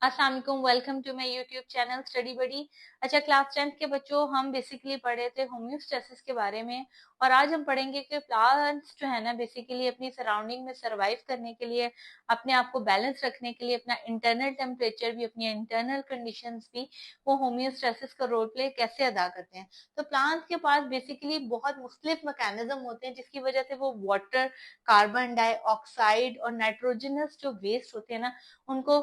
अस्सलाम वालेकुम, welcome to my YouTube channel study buddy. अच्छा, क्लास 10th के बच्चों, हम बेसिकली पढ़े थे होम्योस्टेसिस के बारे में और आज हम पढ़ेंगे कि प्लांट्स जो है ना बेसिकली अपनी सराउंडिंग में सरवाइव करने के लिए, अपने आप को बैलेंस रखने के लिए, अपना इंटरनल टेम्परेचर भी, अपनी इंटरनल कंडीशंस भी, वो होम्योस्टेसिस का रोल प्ले कैसे अदा करते हैं। तो प्लांट्स के पास बेसिकली बहुत मुख्तलिफ मैकेनिज्म होते हैं जिसकी वजह से वो वाटर, कार्बन डाइऑक्साइड और नाइट्रोजनस जो वेस्ट होते हैं ना, उनको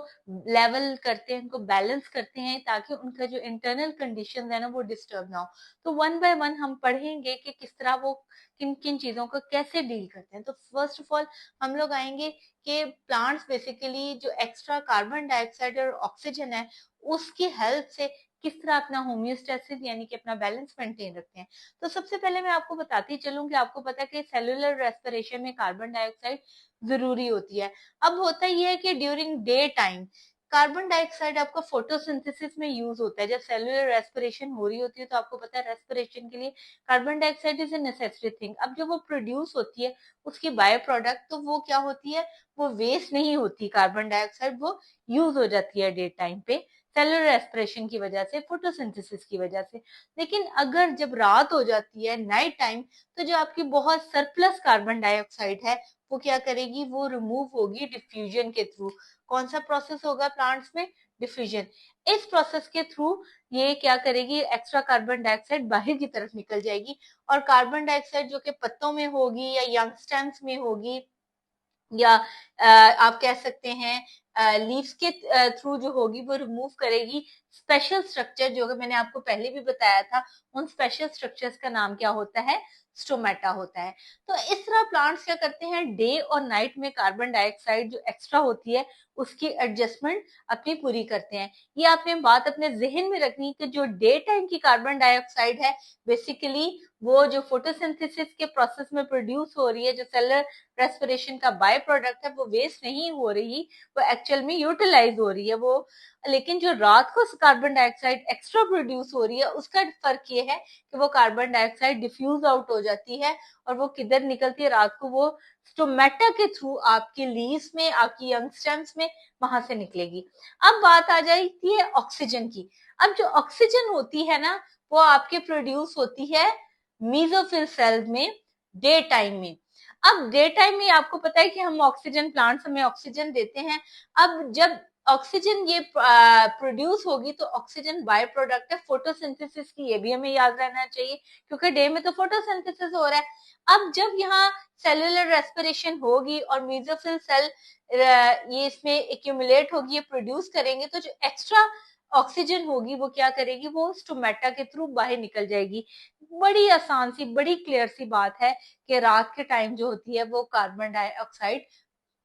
लेवल करते हैं, उनको बैलेंस करते हैं ताकि उनका जो इंटरनल कंडीशन है ना वो डिस्टर्ब ना हो। तो वन बाय वन हम पढ़ेंगे कि किस तरह वो किन किन चीजों को कैसे डील करते हैं। तो फर्स्ट ऑफ ऑल हम लोग आएंगे कि प्लांट्स बेसिकली जो एक्स्ट्रा कार्बन डाइऑक्साइड और ऑक्सीजन है उसकी हेल्प से किस तरह अपना होम्योस्टेसिस यानी कि अपना बैलेंस मेंटेन रखते हैं। तो सबसे पहले मैं आपको बताती चलूं कि आपको पता है कि सेलुलर रेस्पिरेशन में कार्बन डाइऑक्साइड जरूरी होती है। अब होता यह है कि during day time carbon dioxide आपका फोटोसिंथेसिस में यूज होता है। जब सेलुलर रेस्पिरेशन हो रही होती है तो आपको पता है रेस्पिरेशन के लिए carbon dioxide is a necessary thing. अब जब वो प्रोड्यूस होती है उसकी बाय प्रोडक्ट, तो वो क्या होती है, वो वेस्ट नहीं होती कार्बन डाइऑक्साइड, वो यूज हो जाती है डे टाइम पे सेलुलर रेस्पिरेशन की वजह से, फोटोसिंथेसिस की वजह से। लेकिन अगर जब रात हो जाती है, नाइट टाइम, तो जो आपकी बहुत सरप्लस कार्बन डाइऑक्साइड है वो क्या करेगी, वो रिमूव होगी डिफ्यूजन के थ्रू। कौन सा प्रोसेस होगा प्लांट्स में, डिफ्यूजन। इस प्रोसेस के थ्रू ये क्या करेगी, एक्स्ट्रा कार्बन डाइऑक्साइड बाहर की तरफ निकल जाएगी और कार्बन डाइऑक्साइड जो कि पत्तों में होगी या यंग स्टेम्स में होगी या आप कह सकते हैं लीव्स के थ्रू जो होगी वो रिमूव करेगी स्पेशल स्ट्रक्चर, जो मैंने आपको पहले भी बताया था। उन स्पेशल स्ट्रक्चर्स का नाम क्या होता है, स्टोमेटा होता है। तो इस तरह प्लांट्स क्या करते हैं, डे और नाइट में कार्बन डाइऑक्साइड जो एक्स्ट्रा होती है उसकी एडजस्टमेंट अपनी पूरी करते हैं। ये आपने बात अपने जहन में रखनी कि जो डे टाइम की कार्बन डाइऑक्साइड है बेसिकली वो जो फोटोसिंथेसिस के प्रोसेस में प्रोड्यूस हो रही है, जो सेलर रेस्पिरेशन का बाय प्रोडक्ट है, वो वेस्ट नहीं हो रही, वो एक्चुअल में यूटिलाइज हो रही है वो। लेकिन जो रात को कार्बन डाइऑक्साइड एक्स्ट्रा प्रोड्यूस हो रही है उसका फर्क ये है कि वो कार्बन डाइऑक्साइड डिफ्यूज आउट हो जाती है और वो किधर निकलती है रात को, वो स्टोमेटा के थ्रू आपकी लीव्स में, आपकी यंग स्टेम्स में, वहां से निकलेगी। अब बात आ जाती है ऑक्सीजन की। अब जो ऑक्सीजन होती है ना वो आपके प्रोड्यूस होती है मीजोफिल सेल में डे टाइम में। अब डे टाइम में आपको पता है कि हम ऑक्सीजन, प्लांट्स हमें ऑक्सीजन देते हैं। अब जब ऑक्सीजन ये प्रोड्यूस होगी तो ऑक्सीजन बाय प्रोडक्ट है फोटोसिंथेसिस की, ये भी हमें याद रहना चाहिए क्योंकि डे में तो फोटोसिंथेसिस हो रहा है। अब जब यहाँ सेलुलर रेस्पिरेशन होगी और मेसोफिल सेल ये इसमें एक्यूमुलेट होगी, ये प्रोड्यूस करेंगे, तो जो एक्स्ट्रा ऑक्सीजन होगी वो क्या करेगी, वो स्टोमेटा के थ्रू बाहर निकल जाएगी। बड़ी आसान सी, बड़ी क्लियर सी बात है कि रात के टाइम जो होती है वो कार्बन डाइऑक्साइड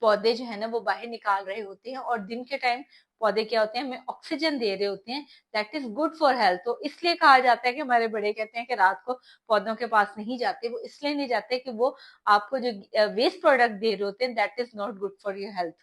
पौधे जो है ना वो बाहर निकाल रहे होते हैं और दिन के टाइम पौधे क्या होते हैं, हमें ऑक्सीजन दे रहे होते हैं। That is good for health. तो इसलिए कहा जाता है कि हमारे बड़े कहते हैं कि रात को पौधों के पास नहीं जाते, वो इसलिए नहीं जाते कि वो आपको जो वेस्ट प्रोडक्ट दे रहे होते हैं that is not good for your health.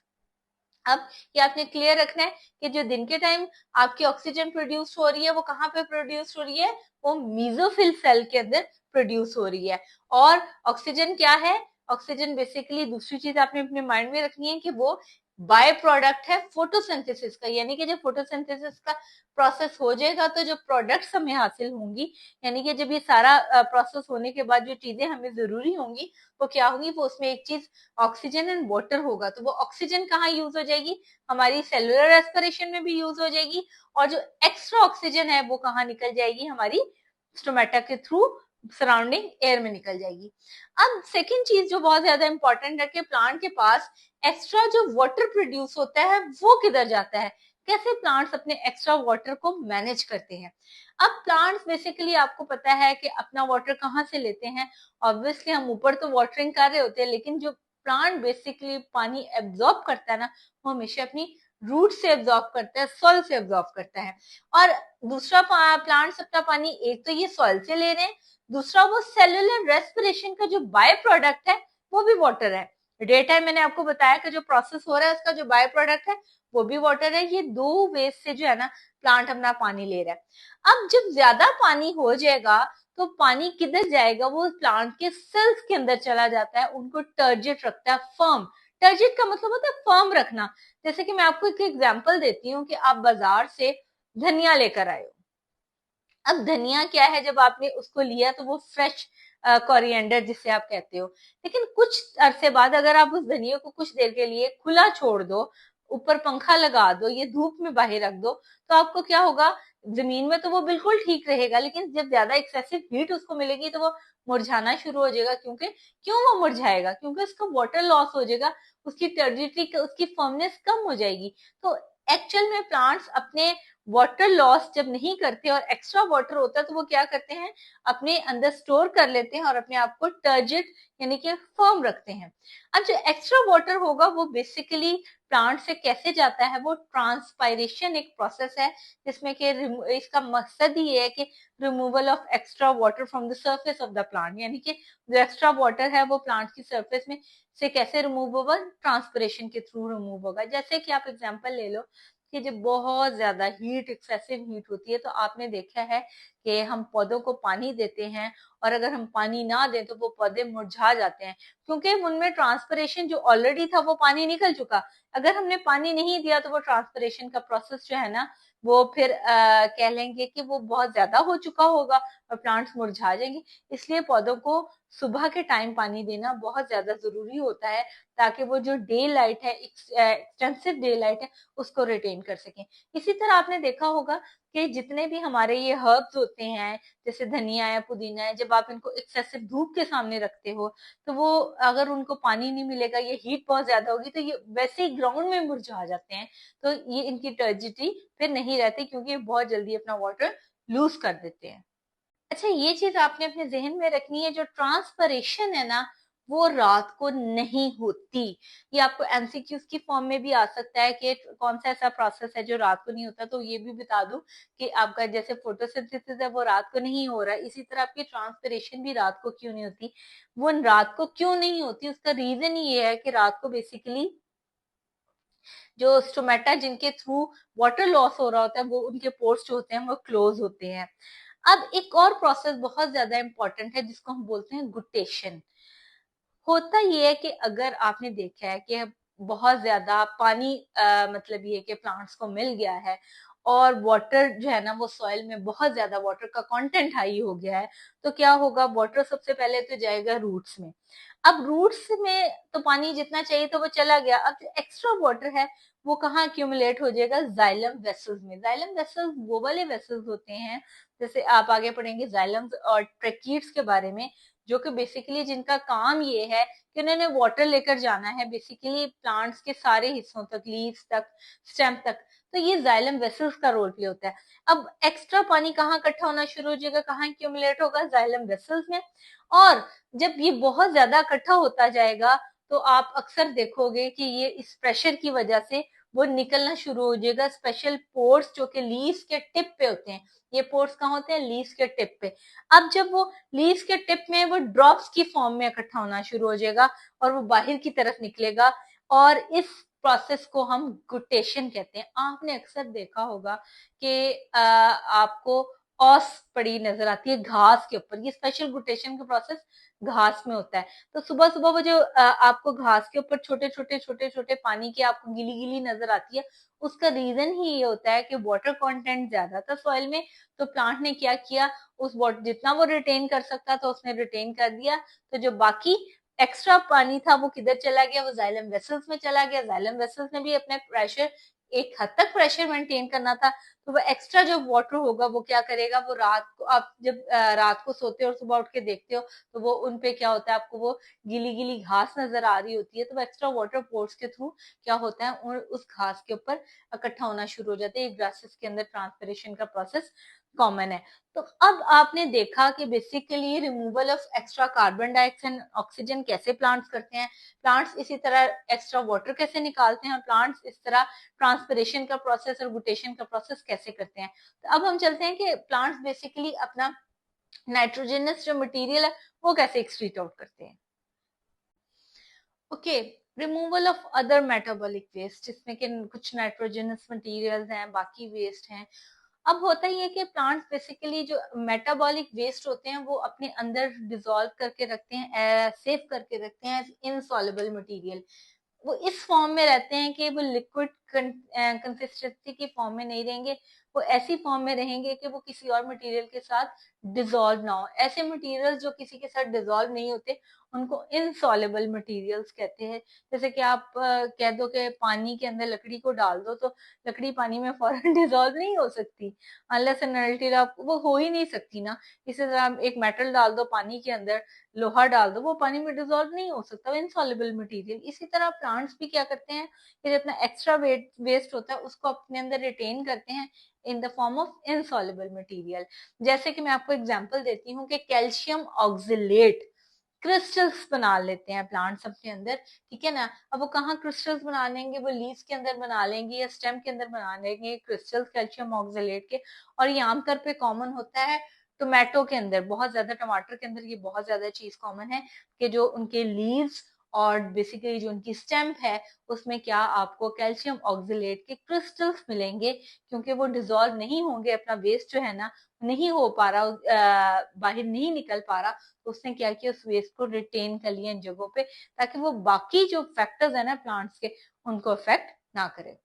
अब ये आपने क्लियर रखना है कि जो दिन के टाइम आपकी ऑक्सीजन प्रोड्यूस हो रही है वो कहाँ पे प्रोड्यूस हो रही है, वो मीजोफिल सेल के अंदर प्रोड्यूस हो रही है। और ऑक्सीजन क्या है, ऑक्सीजन बेसिकली दूसरी चीज आपने अपने माइंड में रखनी है कि वो बाय प्रोडक्ट है फोटोसिंथेसिस का। यानी कि जब फोटोसिंथेसिस का प्रोसेस हो जाएगा तो जो प्रोडक्ट्स हमें हासिल होंगी, यानी कि जब ये सारा प्रोसेस होने के बाद जो चीजें हमें जरूरी होंगी वो क्या होंगी, वो उसमें एक चीज ऑक्सीजन एंड वाटर होगा। तो वो ऑक्सीजन कहाँ यूज हो जाएगी, हमारी सेलुलर रेस्पिरेशन में भी यूज हो जाएगी और जो एक्स्ट्रा ऑक्सीजन है वो कहाँ निकल जाएगी, हमारी स्टोमेटा के थ्रू सराउंडिंग एयर में निकल जाएगी। अब सेकेंड चीज जो बहुत ज्यादा इंपॉर्टेंट है कि प्लांट के पास एक्स्ट्रा जो वाटर प्रोड्यूस होता है वो किधर जाता है, कैसे प्लांट्स अपने एक्स्ट्रा वाटर को मैनेज करते हैं। अब प्लांट्स बेसिकली आपको पता है कि अपना वाटर कहाँ से लेते हैं। ऑब्वियसली हम ऊपर तो वाटरिंग कर रहे होते हैं, लेकिन जो प्लांट बेसिकली पानी एब्जॉर्ब करता है ना वो हमेशा अपनी रूट से एब्जॉर्ब करता है, सॉइल से एब्जॉर्ब करता है। और दूसरा प्लांट्स अपना पानी एक तो ये सॉइल से ले रहे हैं, दूसरा वो सेलुलर रेस्पिरेशन का जो बाय प्रोडक्ट है वो भी वाटर है। डे टाइम मैंने आपको बताया कि जो प्रोसेस हो रहा है उसका जो बाय प्रोडक्ट है वो भी वाटर है। ये दो वेज से जो है ना प्लांट अपना पानी ले रहा है। अब जब ज्यादा पानी हो जाएगा तो पानी किधर जाएगा, वो प्लांट के सेल्स के अंदर चला जाता है, उनको टर्जिट रखता है, फर्म टर्जिड का मतलब होता है फर्म रखना। जैसे कि मैं आपको एक एग्जांपल देती हूँ कि आप बाजार से धनिया लेकर आए हो। अब धनिया क्या है, जब आपने उसको लिया तो वो फ्रेश कोरिएंडर जिसे आप कहते हो, लेकिन कुछ अरसे बाद अगर आप उस धनिया को कुछ देर के लिए खुला छोड़ दो, ऊपर पंखा लगा दो, ये धूप में बाहर रख दो, तो आपको क्या होगा, जमीन में तो वो बिल्कुल ठीक रहेगा, लेकिन जब ज्यादा एक्सेसिव हीट उसको मिलेगी तो वो मुरझाना शुरू हो जाएगा। क्यों वो मुरझाएगा? क्योंकि उसका वाटर लॉस हो जाएगा, उसकी टर्जिडिटी, उसकी फर्मनेस कम हो जाएगी। तो एक्चुअल में प्लांट्स अपने वाटर लॉस जब नहीं करते और एक्स्ट्रा वाटर होता है तो वो क्या करते हैं, अपने अंदर स्टोर कर लेते हैं और अपने आप को टर्जिड यानी कि फर्म रखते हैं। अब जो एक्स्ट्रा वाटर होगा वो बेसिकली प्लांट से कैसे जाता है, वो ट्रांसपायरेशन एक प्रोसेस है, जिसमें कि इसका मकसद ही है कि removal of extra water from the surface of the plant, यानी कि जो एक्स्ट्रा वाटर है वो प्लांट की सरफेस में से कैसे रिमूव होगा, ट्रांसपिरेशन के थ्रू रिमूव होगा। जैसे कि आप एग्जांपल ले लो कि जब बहुत ज्यादा हीट, एक्सेसिव हीट होती है, तो आपने देखा है कि हम पौधों को पानी देते हैं और अगर हम पानी ना दें तो वो पौधे मुरझा जाते हैं, क्योंकि उनमें ट्रांसपिरेशन जो ऑलरेडी था वो पानी निकल चुका। अगर हमने पानी नहीं दिया तो वो ट्रांसपिरेशन का प्रोसेस जो है ना, वो फिर कह लेंगे कि वो बहुत ज्यादा हो चुका होगा और प्लांट्स मुरझा जाएंगे। इसलिए पौधों को सुबह के टाइम पानी देना बहुत ज्यादा जरूरी होता है, ताकि वो जो डे लाइट है, एक्सटेंसिव डे लाइट है, उसको रिटेन कर सकें। इसी तरह आपने देखा होगा कि जितने भी हमारे ये हर्ब्स होते हैं, जैसे धनिया है, पुदीना है, जब आप इनको एक्सेसिव धूप के सामने रखते हो तो वो, अगर उनको पानी नहीं मिलेगा, ये हीट बहुत ज्यादा होगी, तो ये वैसे ही ग्राउंड में मुरझा जाते हैं। तो ये इनकी टर्जिटी फिर नहीं रहती, क्योंकि ये बहुत जल्दी अपना वाटर लूज कर देते हैं। अच्छा, ये चीज आपने अपने जहन में रखनी है, जो ट्रांसपरेशन है ना, वो रात को नहीं होती। ये आपको एमसीक्यूज की फॉर्म में भी आ सकता है कि कौन सा ऐसा प्रोसेस है जो रात को नहीं होता, तो ये भी बता दूं कि आपका जैसे फोटोसिंथेसिस है वो रात को नहीं हो रहा है, इसी तरह आपकी ट्रांसपिरेशन भी रात को क्यों नहीं होती। वो रात को क्यों नहीं होती, उसका रीजन ये है कि रात को बेसिकली जो स्टोमेटा जिनके थ्रू वाटर लॉस हो रहा होता है, वो उनके पोर्स जो होते हैं वो क्लोज होते हैं। अब एक और प्रोसेस बहुत ज्यादा इंपॉर्टेंट है जिसको हम बोलते हैं गुटेशन। होता ये है कि अगर आपने देखा है कि बहुत ज्यादा पानी मतलब ये कि प्लांट्स को मिल गया है और वाटर जो है ना वो सॉइल में बहुत ज्यादा वाटर का कंटेंट हाई हो गया है, तो क्या होगा, वाटर सबसे पहले तो जाएगा रूट्स में। अब रूट्स में तो पानी जितना चाहिए तो वो चला गया, अब जो एक्स्ट्रा वाटर है वो कहाँ एक्यूमुलेट हो जाएगा, जाइलम वेसल्स में। जाइलम वेसल्स वो वाले वेसल्स होते हैं, जैसे आप आगे पढ़ेंगे जाइलम और ट्रेकीट्स के बारे में, जो कि बेसिकली जिनका काम ये है कि उन्होंने वाटर लेकर जाना है बेसिकली प्लांट्स के सारे हिस्सों तक, लीव्स तक, स्टेम तक। तो ये जाइलम वेसल्स का रोल प्ले होता है। अब एक्स्ट्रा पानी कहाँ इकट्ठा होना शुरू हो जाएगा, कहाँ एक्यूमुलेट होगा, जाइलम वेसल्स में। और जब ये बहुत ज्यादा इकट्ठा होता जाएगा तो आप अक्सर देखोगे कि ये इस प्रेशर की वजह से वो निकलना शुरू हो जाएगा, स्पेशल पोर्स जो कि लीव्स के टिप पे होते हैं। ये पोर्स कहाँ होते हैं, लीव्स के टिप पे। अब जब वो लीव्स के टिप में वो ड्रॉप्स की फॉर्म में इकट्ठा होना शुरू हो जाएगा और वो बाहर की तरफ निकलेगा, और इस प्रोसेस को हम गुटेशन कहते हैं। आपने अक्सर देखा होगा कि आपको ऑस पड़ी नजर आती है घास के ऊपर, ये स्पेशल गुटेशन का प्रोसेस घास में होता है। तो सुबह सुबह वो जो आपको घास के ऊपर छोटे छोटे छोटे छोटे पानी की आपको गीली गीली नजर आती है, उसका रीजन ही ये होता है कि वाटर कंटेंट ज्यादा था सॉइल में, तो प्लांट ने क्या किया, उस वाटर जितना वो रिटेन कर सकता था उसने रिटेन कर दिया। तो जो बाकी एक्स्ट्रा पानी था वो किधर चला गया, वो जाइलम वेसल्स में चला गया। जाइलम वेसल्स ने भी अपने प्रेशर, एक हद तक प्रेशर मेंटेन करना था, तो वो एक्स्ट्रा जो वाटर होगा वो क्या करेगा, वो रात को आप जब रात को सोते हो और सुबह उठ के देखते हो तो वो उन पे क्या होता है, आपको वो गीली गीली घास नजर आ रही होती है, तो वो एक्स्ट्रा वाटर पोर्स के थ्रू क्या होता है, उस घास के ऊपर इकट्ठा होना शुरू हो जाते हैं। ग्रासेस के अंदर ट्रांसपिरेशन का प्रोसेस कॉमन है। तो अब आपने देखा कि basically removal of extra carbon dioxide oxygen कैसे प्लांट्स करते हैं, प्लांट्स इसी तरह एक्स्ट्रा वाटर कैसे निकालते हैं, और प्लांट्स इस तरह ट्रांसपिरेशन का प्रोसेस और गुटेशन का प्रोसेस कैसे करते हैं। तो अब हम चलते हैं कि प्लांट्स बेसिकली अपना नाइट्रोजनस जो मटेरियल है वो कैसे एक्सक्रीट आउट करते हैं। Okay, removal of other metabolic waste, जिसमें कि कुछ नाइट्रोजनस मटेरियल्स हैं, बाकी वेस्ट हैं। अब होता ही है कि प्लांट्स बेसिकली जो मेटाबॉलिक वेस्ट होते हैं वो अपने अंदर डिसॉल्व करके रखते हैं, सेव करके रखते हैं इनसॉल्युबल मटेरियल। वो इस फॉर्म में रहते हैं कि वो लिक्विड कंसिस्टेंसी की फॉर्म में नहीं रहेंगे, वो ऐसी फॉर्म में रहेंगे कि वो किसी और मटेरियल के साथ डिसॉल्व ना हो। ऐसे मटेरियल जो किसी के साथ डिसॉल्व नहीं होते उनको इनसॉल्युबल मटेरियल्स कहते हैं। जैसे कि आप कह दो कि पानी के अंदर लकड़ी को डाल दो तो लकड़ी पानी में फौरन डिसॉल्व नहीं हो सकती, अनलेस एंड अनटिल आप, वो हो ही नहीं सकती ना। इसी तरह आप एक मेटल डाल दो पानी के अंदर, लोहा डाल दो, वो पानी में डिसॉल्व नहीं हो सकता, वो इनसॉल्युबल मटेरियल। इसी तरह प्लांट्स भी क्या करते हैं कि जितना एक्स्ट्रा वेस्ट होता है उसको अपने अंदर रिटेन करते हैं in the form of insoluble material. जैसे कि मैं आपको एग्जांपल देती हूँ कि कैल्शियम ऑक्सिलेट क्रिस्टल्स बना लेते हैं प्लांट्स अपने अंदर, ठीक है ना। अब वो कहाँ क्रिस्टल्स बना लेंगे, वो लीव्स के अंदर बना लेंगे या स्टेम के अंदर बना लेंगे क्रिस्टल्स कैल्शियम ऑक्सिलेट के। और ये आमतौर पे कॉमन होता है टोमेटो के अंदर, बहुत ज्यादा टमाटर के अंदर ये बहुत ज्यादा चीज कॉमन है कि जो उनके लीव्स और बेसिकली जो उनकी स्टेम है उसमें क्या आपको कैल्शियम ऑक्सिलेट के क्रिस्टल्स मिलेंगे, क्योंकि वो डिसॉल्व नहीं होंगे, अपना वेस्ट जो है ना नहीं हो पा रहा, बाहर नहीं निकल पा रहा, तो उसने क्या किया उस वेस्ट को रिटेन कर लिया इन जगहों पे, ताकि वो बाकी जो फैक्टर्स है ना प्लांट्स के उनको अफेक्ट ना करे।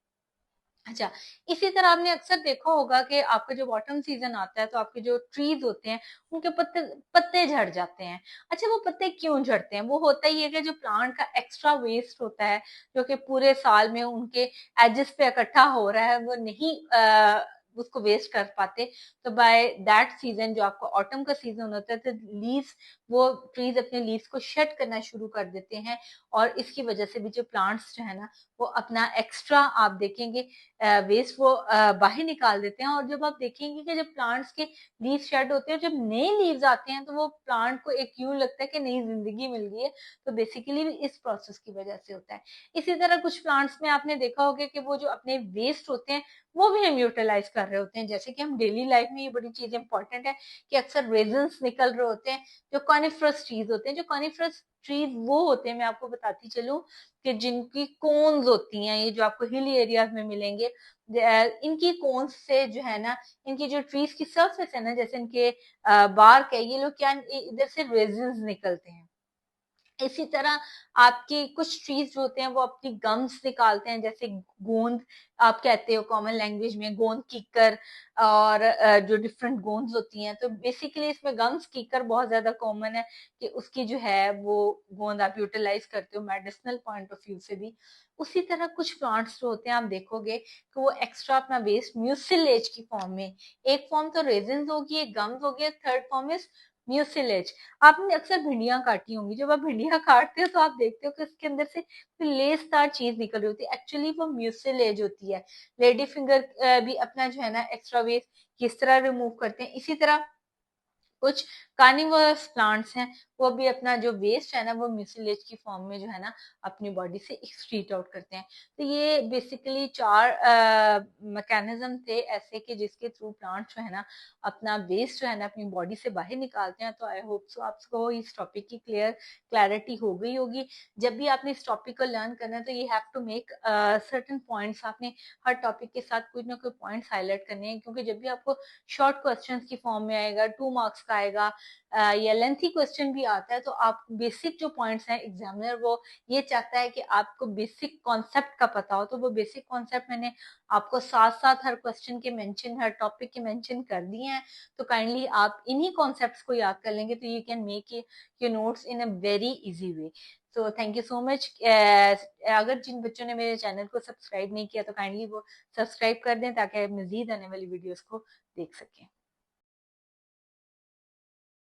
अच्छा, इसी तरह आपने अक्सर देखा होगा कि आपका जो ऑटम सीजन आता है तो आपके जो ट्रीज होते हैं उनके पत्ते पत्ते झड़ जाते हैं। अच्छा, वो पत्ते क्यों झड़ते हैं? वो होता ही है कि जो प्लांट का एक्स्ट्रा वेस्ट होता है जो कि पूरे साल में उनके एजेस पे इकट्ठा हो रहा है, वो नहीं उसको वेस्ट कर पाते। तो बाय दैट सीजन जो आपका ऑटम का सीजन होता है तो लीव्स, वो ट्रीज अपने लीव्स को शेड करना शुरू कर देते हैं, और इसकी वजह से भी जो प्लांट्स जो है ना वो अपना एक्स्ट्रा आप देखेंगे वेस्ट वो बाहर निकाल देते हैं। और जब आप देखेंगे कि जब प्लांट्स के लीव शेड होते हैं, जब नए लीव्स आते हैं तो वो प्लांट को एक यूं लगता है कि नई जिंदगी मिल गई है। तो बेसिकली भी इस प्रोसेस की वजह से होता है। इसी तरह कुछ प्लांट्स में आपने देखा होगा कि वो जो अपने वेस्ट होते हैं वो भी हम यूटिलाइज कर रहे होते हैं। जैसे कि हम डेली लाइफ में ये बड़ी चीज इंपॉर्टेंट है कि अक्सर रेजन्स निकल रहे होते हैं जो कॉनिफरस ट्रीज होते हैं। जो कॉनिफरस ट्रीज वो होते हैं, मैं आपको बताती चलूं कि जिनकी कोन्स होती हैं, ये जो आपको हिल एरियाज में मिलेंगे, इनकी कोन्स से जो है ना, इनकी जो ट्रीज की सर्फेस है ना, जैसे इनके बार्क है, ये लोग क्या इधर से रेजिन्स निकलते हैं। इसी तरह आपके कुछ ट्रीज जो होते हैं वो अपनी गम्स निकालते हैं, जैसे गोंद आप कहते हो कॉमन लैंग्वेज में, गोंद कीकर, और जो डिफरेंट गोंद होती हैं। तो बेसिकली इसमें गम्स कीकर बहुत ज्यादा कॉमन है कि उसकी जो है वो गोंद आप यूटिलाइज करते हो मेडिसिनल पॉइंट ऑफ व्यू से भी। उसी तरह कुछ प्लांट्स जो होते हैं आप देखोगे कि वो एक्स्ट्रा अपना वेस्ट म्यूसिलेज की फॉर्म में, एक फॉर्म तो रेजिन होगी, एक गम्स होगी, थर्ड फॉर्म इज म्यूसिलेज। आपने अक्सर भिंडियां काटी होंगी, जब आप भिंडियां काटते हो तो आप देखते हो कि उसके अंदर से कोई लेसदार चीज निकल रही होती है, एक्चुअली वो म्यूसिलेज होती है। लेडी फिंगर भी अपना जो है ना एक्स्ट्रा वेस्ट किस तरह रिमूव करते हैं। इसी तरह कुछ कार्निवरस प्लांट्स हैं, वो भी अपना जो वेस्ट है ना वो म्यूसिलेज की फॉर्म में जो है ना अपनी बॉडी से एक्सक्रीट आउट करते हैं। तो ये बेसिकली चार मैकेनिज्म थे ऐसे कि जिसके थ्रू प्लांट जो है ना अपना वेस्ट जो है ना अपनी बॉडी से बाहर निकालते हैं। तो आई होप सो आपको इस टॉपिक की क्लैरिटी हो गई होगी। जब भी आपने इस टॉपिक को लर्न करना है तो ये have to make certain points, आपने हर टॉपिक के साथ कुछ ना कुछ पॉइंट्स हाईलाइट करने हैं, क्योंकि जब भी आपको शॉर्ट क्वेश्चंस की फॉर्म में आएगा, 2 मार्क्स का आएगा, या लेंथी क्वेश्चन भी आता है, तो आप बेसिक जो पॉइंट्स हैं एग्जामिनर वो ये चाहता है कि आपको बेसिक कॉन्सेप्ट का पता हो। तो वो बेसिक कॉन्सेप्ट मैंने आपको साथ साथ हर क्वेश्चन के मेंशन, हर टॉपिक के मेंशन कर दिए हैं। तो काइंडली आप इन्हीं कॉन्सेप्ट्स को याद कर लेंगे तो you can make your notes in a very easy way. तो थैंक यू सो मच। अगर जिन बच्चों ने मेरे चैनल को सब्सक्राइब नहीं किया तो काइंडली वो सब्सक्राइब कर दें ताकि मजीद आने वाली वीडियोस को देख सकें।